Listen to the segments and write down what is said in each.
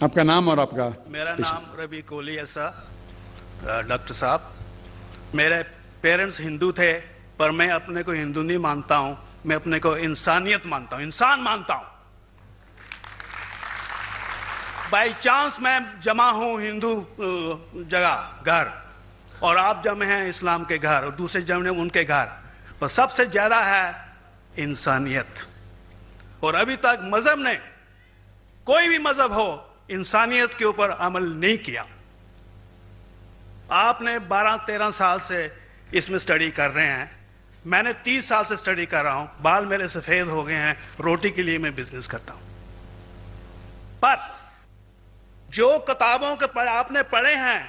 आपका नाम और आपका? मेरा नाम रवि कोहली है सर। डॉक्टर साहब, मेरे पेरेंट्स हिंदू थे, पर मैं अपने को हिंदू नहीं मानता हूँ, मैं अपने को इंसानियत मानता हूँ, इंसान मानता हूँ। बाई चांस मैं जमा हूँ हिंदू जगह घर, और आप जमे हैं इस्लाम के घर, और दूसरे जमे उनके घर, पर सबसे ज़्यादा है इंसानियत। और अभी तक मज़हब ने, कोई भी मज़हब हो, इंसानियत के ऊपर अमल नहीं किया। आपने 12-13 साल से इसमें स्टडी कर रहे हैं, मैंने 30 साल से स्टडी कर रहा हूं, बाल मेरे सफ़ेद हो गए हैं, रोटी के लिए मैं बिजनेस करता हूं। पर जो किताबों के आपने पढ़े हैं,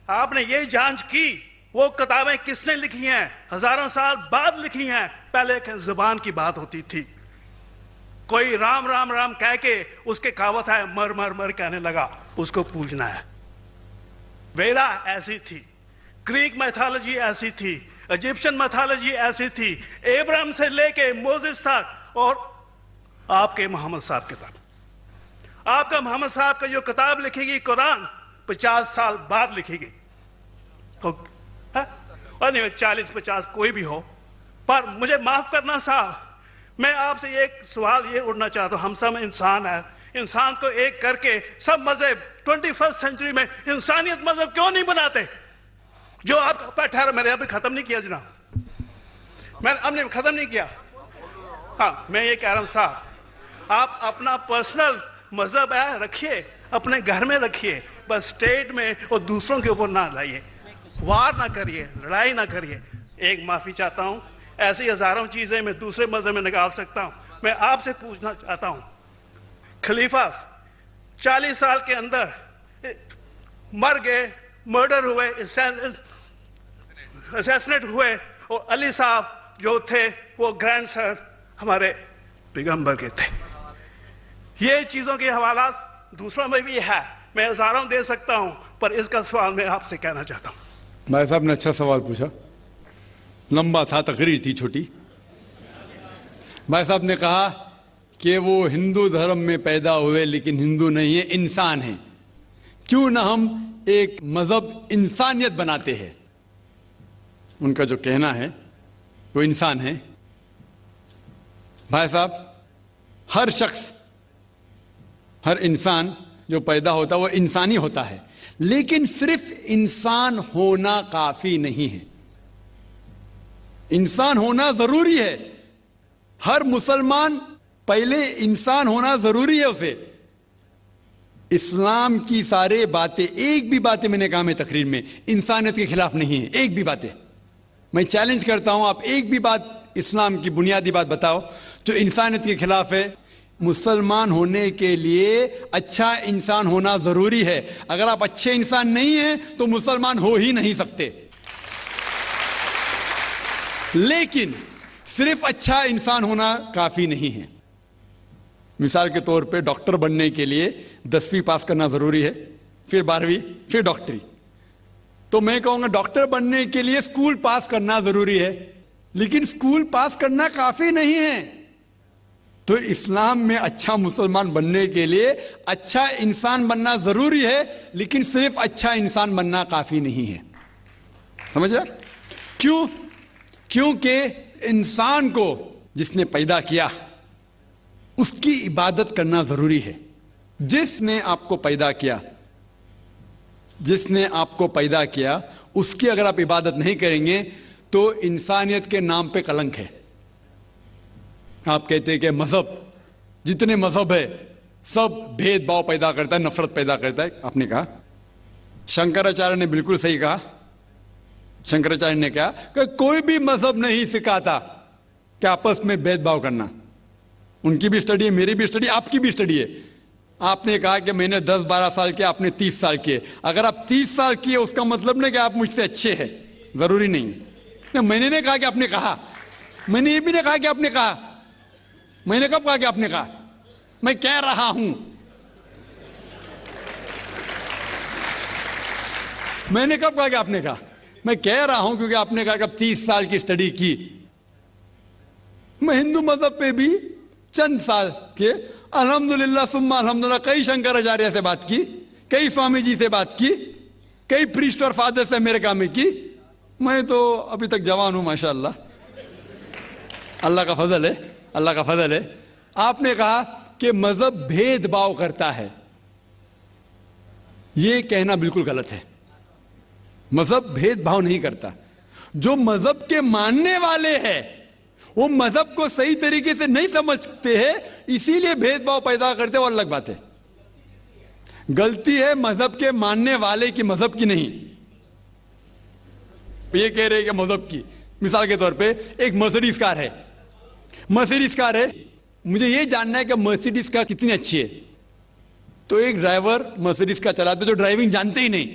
आपने ये जांच की वो किताबें किसने लिखी हैं? हजारों साल बाद लिखी हैं। पहले एक जुबान की बात होती थी, कोई राम राम राम कह के उसके कहावत है मर मर मर कहने लगा, उसको पूजना है। वेदा ऐसी थी, ग्रीक मैथोलॉजी ऐसी थी, इजिप्शियन मैथोलॉजी ऐसी थी, इब्राहिम से लेके मोसेस तक, और आपके मोहम्मद साहब के तक। आपका मोहम्मद साहब का जो किताब लिखेगी कुरान 50 साल बाद लिखेगी, और नहीं 40-50 कोई भी हो। पर मुझे माफ करना साहब, मैं आपसे एक सवाल ये उठना चाहता हूँ, हम सब इंसान हैं, इंसान को एक करके सब मजहब 21st सेंचुरी में इंसानियत मजहब क्यों नहीं बनाते? जो आप ठहरा, मैंने अभी खत्म नहीं किया जनाब, मैंने हमने खत्म नहीं किया। हाँ, मैं ये कह रहा हूँ साहब, आप अपना पर्सनल मजहब है रखिए, अपने घर में रखिए, बस स्टेट में और दूसरों के ऊपर ना लाइए, वार ना करिए, लड़ाई ना करिए। एक माफी चाहता हूँ, ऐसी हजारों चीजें मैं दूसरे मजहब में निकाल सकता हूँ। मैं आपसे पूछना चाहता हूँ, खलीफा 40 साल के अंदर मर गए, मर्डर हुए, असैसिनेट हुए, और अली साहब जो थे वो ग्रैंडसन हमारे पैगंबर के थे। ये चीजों के हवाला दूसरों में भी है, मैं हजारों दे सकता हूं, पर इसका सवाल मैं आपसे कहना चाहता हूं। भाई साहब ने अच्छा सवाल पूछा, लंबा था, तकरीर थी छोटी। भाई साहब ने कहा कि वो हिंदू धर्म में पैदा हुए लेकिन हिंदू नहीं है, इंसान है। क्यों ना हम एक मजहब इंसानियत बनाते हैं? उनका जो कहना है वो इंसान है। भाई साहब, हर शख्स, हर इंसान जो पैदा होता है वो इंसानी होता है, लेकिन सिर्फ इंसान होना काफी नहीं है। इंसान होना जरूरी है। हर मुसलमान पहले इंसान होना जरूरी है उसे। इस्लाम की सारे बातें, एक भी बातें मैंने कहा मैं तकरीर में, इंसानियत के खिलाफ नहीं है। एक भी बातें मैं चैलेंज करता हूं, आप एक भी बात इस्लाम की बुनियादी बात बताओ जो इंसानियत के खिलाफ है। मुसलमान होने के लिए अच्छा इंसान होना जरूरी है। अगर आप अच्छे इंसान नहीं हैं तो मुसलमान हो ही नहीं सकते। लेकिन सिर्फ अच्छा इंसान होना काफी नहीं है। मिसाल के तौर पे डॉक्टर बनने के लिए 10वीं पास करना जरूरी है, फिर 12वीं, फिर डॉक्टरी। तो मैं कहूंगा डॉक्टर बनने के लिए स्कूल पास करना जरूरी है, लेकिन स्कूल पास करना काफी नहीं है। तो इस्लाम में अच्छा मुसलमान बनने के लिए अच्छा इंसान बनना जरूरी है, लेकिन सिर्फ अच्छा इंसान बनना काफी नहीं है। समझ रहे? क्यों? क्योंकि इंसान को जिसने पैदा किया उसकी इबादत करना जरूरी है। जिसने आपको पैदा किया, जिसने आपको पैदा किया, उसकी अगर आप इबादत नहीं करेंगे तो इंसानियत के नाम पे कलंक है। आप कहते हैं कि मजहब, जितने मजहब है सब भेदभाव पैदा करता है, नफरत पैदा करता है। आपने कहा, शंकराचार्य ने बिल्कुल सही कहा। शंकराचार्य ने कहा कि कोई भी मजहब नहीं सिखाता कि आपस में भेदभाव करना। उनकी भी स्टडी है, मेरी भी स्टडी, आपकी भी स्टडी है। आपने कहा कि मैंने 10-12 साल किया, आपने 30 साल किए। अगर आप 30 साल किए उसका मतलब नहीं कि आप मुझसे अच्छे हैं, जरूरी नहीं। मैंने नहीं कहा कि आपने कहा, मैंने ये भी नहीं कहा कि आपने कहा। मैंने कब कहा कि आपने कहा? मैं कह रहा हूं, मैंने कब कहा कि आपने कहा? मैं कह रहा हूं क्योंकि आपने कहा कि अब 30 साल की स्टडी की। मैं हिंदू मजहब पे भी चंद साल के, अल्हम्दुलिल्लाह सुम्मा अल्हम्दुलिल्लाह, कई शंकराचार्य से बात की, कई स्वामी जी से बात की, कई प्रीस्ट और फादर से अमेरिका में की। मैं तो अभी तक जवान हूं माशाअल्लाह, अल्लाह का फजल है, अल्लाह का फजल है। आपने कहा कि मजहब भेदभाव करता है, यह कहना बिल्कुल गलत है। मजहब भेदभाव नहीं करता। जो मजहब के मानने वाले हैं वो मजहब को सही तरीके से नहीं समझते हैं, इसीलिए भेदभाव पैदा करते हैं, और अलग बात है। गलती है मजहब के मानने वाले की, मजहब की नहीं। ये कह रहे हैं कि मजहब की, मिसाल के तौर पे एक मर्सिडीज कार है, मर्सिडीज कार है, मुझे ये जानना है कि मर्सिडीज कार कितनी अच्छी है। तो एक ड्राइवर मर्सिडीज कार चलाते जो ड्राइविंग जानते ही नहीं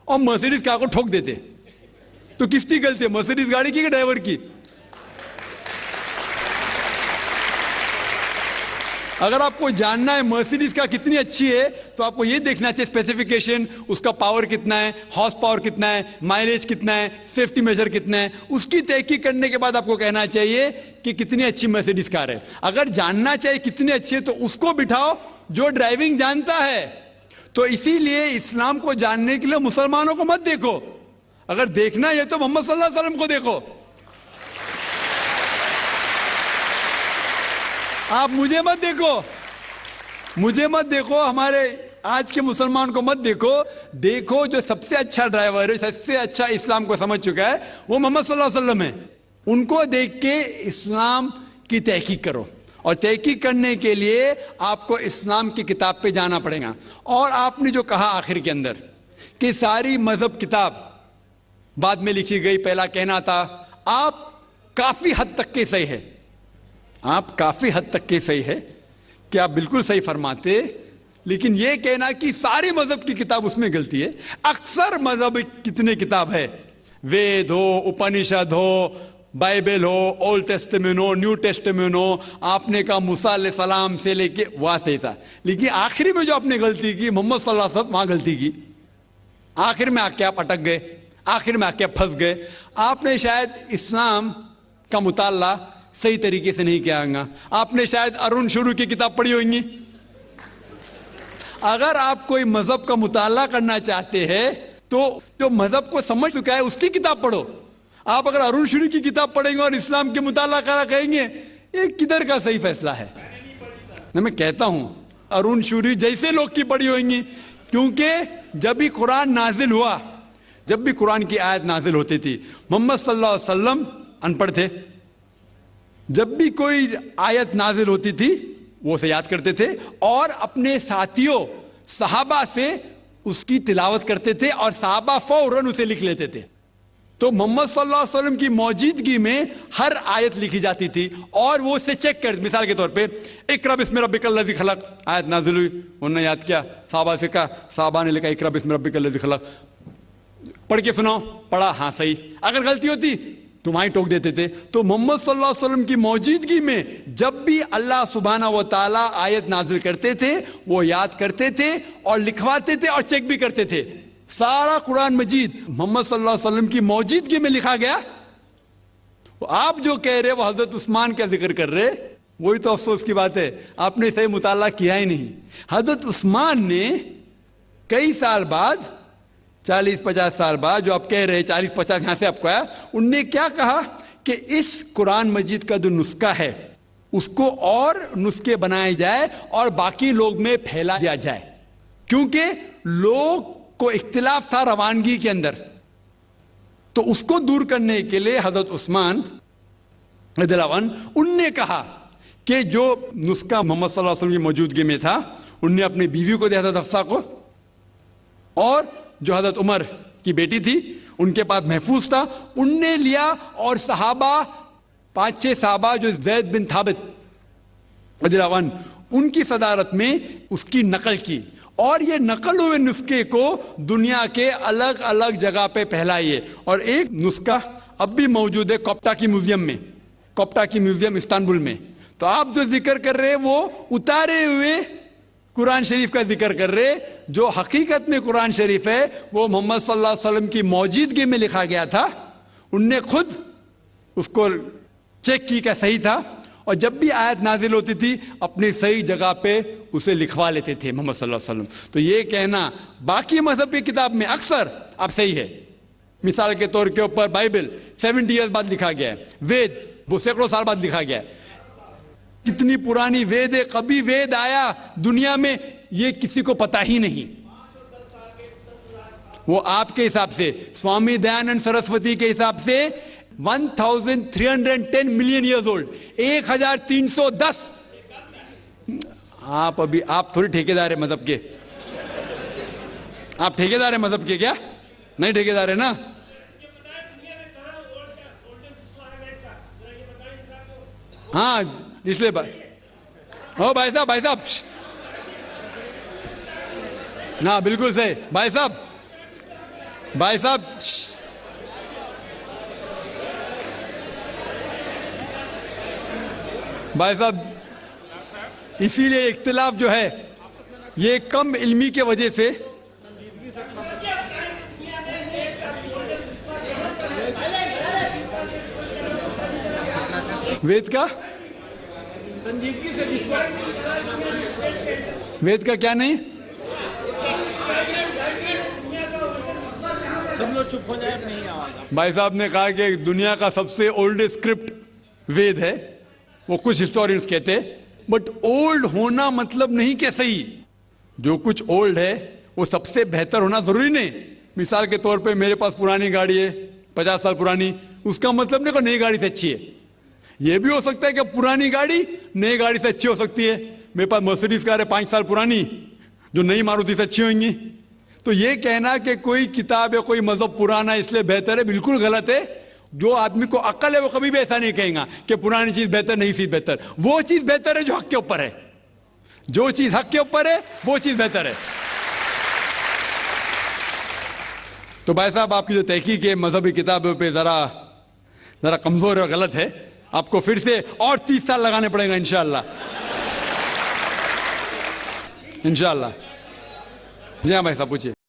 और मर्सिडीज कार को ठोक देते, तो किसकी गलती है, मर्सिडीज गाड़ी की कि ड्राइवर की? अगर आपको जानना है मर्सिडीज का कितनी अच्छी है तो आपको यह देखना चाहिए स्पेसिफिकेशन, उसका पावर कितना है, हॉर्स पावर कितना है, माइलेज कितना है, सेफ्टी मेजर कितना है, उसकी तहकीक करने के बाद आपको कहना चाहिए कि कितनी अच्छी मर्सिडीज कार है। अगर जानना चाहिए कितनी अच्छी है तो उसको बिठाओ जो ड्राइविंग जानता है। तो इसीलिए इस्लाम को जानने के लिए मुसलमानों को मत देखो, अगर देखना है तो मोहम्मद सल्लल्लाहु अलैहि वसल्लम को देखो। आप मुझे मत देखो, मुझे मत देखो, हमारे आज के मुसलमान को मत देखो। देखो जो सबसे अच्छा ड्राइवर है, सबसे अच्छा इस्लाम को समझ चुका है, वो मोहम्मद सल्लल्लाहु अलैहि वसल्लम है। उनको देख के इस्लाम की तहकीक करो, और तहकीक करने के लिए आपको इस्लाम की किताब पे जाना पड़ेगा। और आपने जो कहा आखिर के अंदर कि सारी मजहब किताब बाद में लिखी गई, पहला कहना था, आप काफी हद तक के सही है, आप काफी हद तक के सही है कि आप बिल्कुल सही फरमाते, लेकिन यह कहना कि सारी मजहब की किताब, उसमें गलती है। अक्सर मजहब कितने किताब है, वेद हो, उपनिषद हो, बाइबल हो, ओल्ड टेस्टामेंट हो, न्यू टेस्टामेंट हो, आपने कहा मूसा अलैहिस्सलाम से लेके वहां से था, लेकिन आखिरी में जो आपने गलती की, मोहम्मद सल्लल्लाहु अलैहि वसल्लम, वहां गलती की। आखिर में आके आप अटक गए, आखिर में आके आप फंस गए। आपने शायद इस्लाम का मुताला सही तरीके से नहीं किया होगा, आपने शायद अरुण शुरू की किताब पढ़ी होगी। अगर आप कोई मजहब का मुताला करना चाहते हैं तो जो मजहब को समझ चुका है उसकी किताब पढ़ो। आप अगर अरुण शुरू की किताब पढ़ेंगे और इस्लाम के मुताला करा कहेंगे, ये किधर का सही फैसला है? मैं कहता हूं अरुण शुरू जैसे लोग की पढ़ी होंगी, क्योंकि जब भी कुरान नाजिल हुआ, जब भी कुरान की आयत नाजिल होती थी, मोहम्मद सल्लल्लाहु अलैहि वसल्लम अनपढ़ थे। जब भी कोई आयत नाजिल होती थी वो उसे याद करते थे और अपने साथियों सहाबा से उसकी तिलावत करते थे, और सहाबा फौरन उसे लिख लेते थे। तो मोहम्मद सल्लल्लाहु अलैहि वसल्लम की मौजूदगी में हर आयत लिखी जाती थी और वो उसे चेक कर, मिसाल के तौर पे इक़रा बिस्मि रब्बिकल लज़ी खलक़ आयत नाजिल हुई, उन्होंने याद किया, सहाबा से कहा, सहाबा ने लिखा इक़रा बिस्मि रब्बिकल लज़ी खलक़, पढ़ के सुनाओ, पढ़ा, हाँ सही। अगर गलती होती तुम्हारी टोक देते थे। तो मोहम्मद सल्लल्लाहु अलैहि वसल्लम की मौजूदगी में जब भी अल्लाह सुब्हाना व तआला आयत नाजिल करते थे वो याद करते थे और लिखवाते थे और चेक भी करते थे। सारा कुरान मजीद मोहम्मद सल्लल्लाहु अलैहि वसल्लम की मौजूदगी में लिखा गया। आप जो कह रहे वो हजरत उस्मान का जिक्र कर रहे, वही तो अफसोस की बात है, आपने सही मुताला किया ही नहीं। हजरत उस्मान ने कई साल बाद, 40-50 साल बाद, जो आप कह रहे 40-50 यहां से आपको आया, उनने क्या कहा कि इस कुरान मजीद का जो नुस्खा है उसको और नुस्खे बनाए जाए और बाकी लोग में फैला दिया जाए, क्योंकि लोग को इख्तिलाफ था रवानगी के अंदर। तो उसको दूर करने के लिए हजरत उस्मान रज़ियल्लाहु अन्हु उनने कहा कि जो नुस्खा मोहम्मद सल्लल्लाहु अलैहि वसल्लम की मौजूदगी में था, उनने अपनी बीवी को दिया, हजरत हफ्सा को, और जो हजरत उमर की बेटी थी उनके पास महफूज था, उनने लिया, और सहाबा 5-6 सहाबा जो ज़ैद बिन थाबित रज़ियल्लाहु अन्हु उनकी सदारत में उसकी नकल की, और ये नकल हुए नुस्खे को दुनिया के अलग अलग जगह पे फैलाइए। और एक नुस्खा अब भी मौजूद है कोप्टा की म्यूजियम में, कोप्टा की म्यूजियम इस्तांबुल में। तो आप जो जिक्र कर रहे हैं वो उतारे हुए कुरान शरीफ का जिक्र कर रहे, जो हकीकत में कुरान शरीफ है वो मोहम्मद सल्लल्लाहु अलैहि वसल्लम की मौजूदगी में लिखा गया था। उनने खुद उसको चेक की क्या सही था, और जब भी आयत नाजिल होती थी अपनी सही जगह पे उसे लिखवा लेते थे मोहम्मद सल्लल्लाहु अलैहि वसल्लम। तो ये कहना बाकी मजहब की किताब में अक्सर अब सही है। मिसाल के तौर के ऊपर बाइबल 70 ईयर्स बाद लिखा गया है, वेद वो सैकड़ों साल बाद लिखा गया है। कितनी पुरानी वेद है, कभी वेद आया दुनिया में ये किसी को पता ही नहीं। वो आपके हिसाब से, स्वामी दयानंद सरस्वती के हिसाब से 1310 मिलियन ईयर्स ओल्ड, 1310। आप थोड़ी ठेकेदार है मजहब के, आप ठेकेदार है मजहब के क्या? नहीं ठेकेदार है ना। हाँ इसलिए ओ भाई साहब ना, बिल्कुल सही भाई साहब इसीलिए इख्तिलाफ जो है ये कम इल्मी के वजह से। वेद का संजीदगी से जिसको, वेद का क्या नहीं, सब लोग चुप हो जाए, नहीं आवाज। भाई साहब ने कहा कि दुनिया का सबसे ओल्डेस्ट स्क्रिप्ट वेद है, वो कुछ हिस्टोरियंस कहते हैं। बट ओल्ड होना मतलब नहीं कि सही, जो कुछ ओल्ड है वो सबसे बेहतर होना जरूरी नहीं। मिसाल के तौर पे मेरे पास पुरानी गाड़ी है 50 साल पुरानी, उसका मतलब नहीं कि नई गाड़ी से अच्छी है। यह भी हो सकता है कि पुरानी गाड़ी नई गाड़ी से अच्छी हो सकती है। मेरे पास मर्सिडीज कार है 5 साल पुरानी, जो नई मारुति से अच्छी होंगी। तो ये कहना कि कोई किताब या कोई मजहब पुराना इसलिए बेहतर है, बिल्कुल गलत है। जो आदमी को अक्ल है वो कभी भी ऐसा नहीं कहेगा कि पुरानी चीज बेहतर, नई चीज बेहतर। वो चीज बेहतर है जो हक के ऊपर है, जो चीज हक के ऊपर है वो चीज बेहतर है। तो भाई साहब आपकी जो तहकीक है मजहबी किताबों पे जरा कमजोर और गलत है। आपको फिर से और 30 साल लगाने पड़ेगा इंशाअल्लाह। जी हाँ भाई साहब पूछिए।